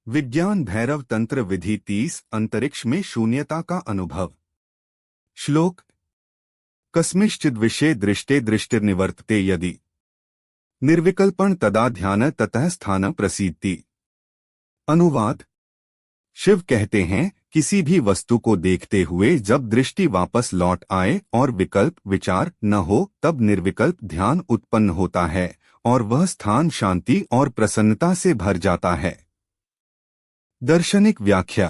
विज्ञान भैरव तंत्र विधि 30 अंतरिक्ष में शून्यता का अनुभव। श्लोक। कस्मिश्चिद् विषये दृष्टे दृष्टिर्निवर्तते यदि निर्विकल्पं तदा ध्यान ततः स्थान प्रसीदति। अनुवाद। शिव कहते हैं, किसी भी वस्तु को देखते हुए जब दृष्टि वापस लौट आए और विकल्प विचार न हो तब निर्विकल्प ध्यान उत्पन्न होता है और वह स्थान शांति और प्रसन्नता से भर जाता है। दार्शनिक व्याख्या।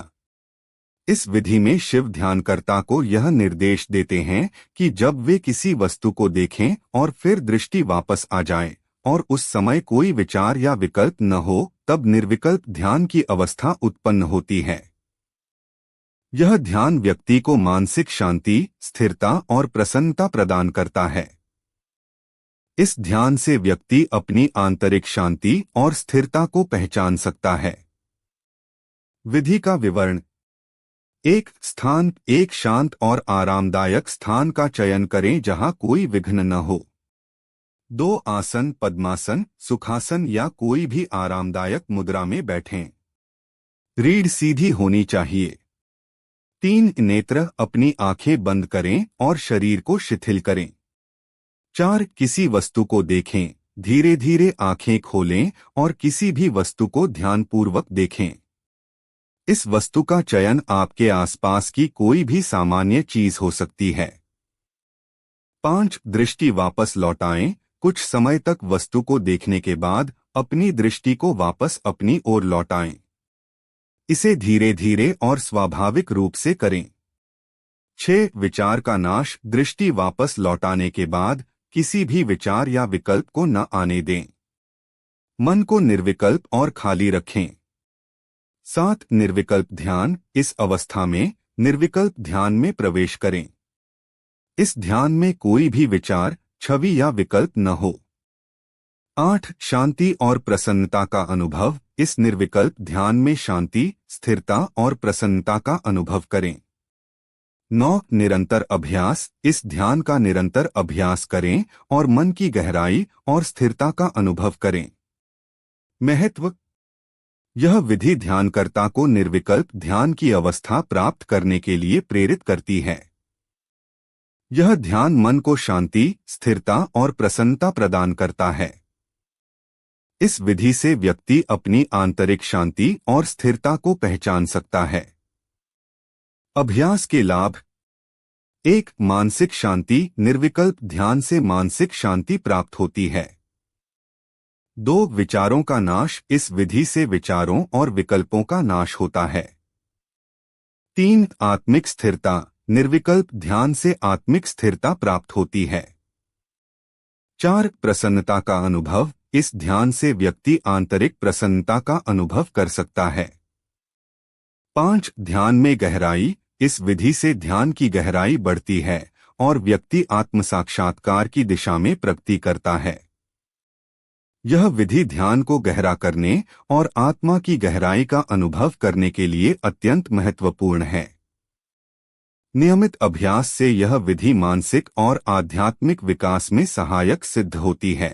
इस विधि में शिव ध्यानकर्ता को यह निर्देश देते हैं कि जब वे किसी वस्तु को देखें और फिर दृष्टि वापस आ जाए और उस समय कोई विचार या विकल्प न हो तब निर्विकल्प ध्यान की अवस्था उत्पन्न होती है। यह ध्यान व्यक्ति को मानसिक शांति, स्थिरता और प्रसन्नता प्रदान करता है। इस ध्यान से व्यक्ति अपनी आंतरिक शांति और स्थिरता को पहचान सकता है। विधि का विवरण। एक स्थान। एक शांत और आरामदायक स्थान का चयन करें जहां कोई विघ्न न हो। 2 आसन, पद्मासन, सुखासन या कोई भी आरामदायक मुद्रा में बैठें। रीढ़ सीधी होनी चाहिए। 3 नेत्र। अपनी आंखें बंद करें और शरीर को शिथिल करें। 4 किसी वस्तु को देखें, धीरे धीरे आंखें खोलें और किसी भी वस्तु को ध्यानपूर्वक देखें। इस वस्तु का चयन आपके आसपास की कोई भी सामान्य चीज हो सकती है। 5 दृष्टि वापस लौटाएं। कुछ समय तक वस्तु को देखने के बाद अपनी दृष्टि को वापस अपनी ओर लौटाएं। इसे धीरे धीरे और स्वाभाविक रूप से करें। 6 विचार का नाश। दृष्टि वापस लौटाने के बाद किसी भी विचार या विकल्प को न आने दें। मन को निर्विकल्प और खाली रखें। 7 निर्विकल्प ध्यान। इस अवस्था में निर्विकल्प ध्यान में प्रवेश करें। इस ध्यान में कोई भी विचार, छवि या विकल्प न हो। 8 शांति और प्रसन्नता का अनुभव। इस निर्विकल्प ध्यान में शांति, स्थिरता और प्रसन्नता का अनुभव करें। 9 निरंतर अभ्यास। इस ध्यान का निरंतर अभ्यास करें और मन की गहराई और स्थिरता का अनुभव करें। महत्व। यह विधि ध्यानकर्ता को निर्विकल्प ध्यान की अवस्था प्राप्त करने के लिए प्रेरित करती है। यह ध्यान मन को शांति, स्थिरता और प्रसन्नता प्रदान करता है। इस विधि से व्यक्ति अपनी आंतरिक शांति और स्थिरता को पहचान सकता है। अभ्यास के लाभ। 1 मानसिक शांति। निर्विकल्प ध्यान से मानसिक शांति प्राप्त होती है। 2 विचारों का नाश। इस विधि से विचारों और विकल्पों का नाश होता है। 3 आत्मिक स्थिरता। निर्विकल्प ध्यान से आत्मिक स्थिरता प्राप्त होती है। 4 प्रसन्नता का अनुभव। इस ध्यान से व्यक्ति आंतरिक प्रसन्नता का अनुभव कर सकता है। 5 ध्यान में गहराई। इस विधि से ध्यान की गहराई बढ़ती है और व्यक्ति आत्म साक्षात्कार की दिशा में प्रगति करता है। यह विधि ध्यान को गहरा करने और आत्मा की गहराई का अनुभव करने के लिए अत्यंत महत्वपूर्ण है। नियमित अभ्यास से यह विधि मानसिक और आध्यात्मिक विकास में सहायक सिद्ध होती है।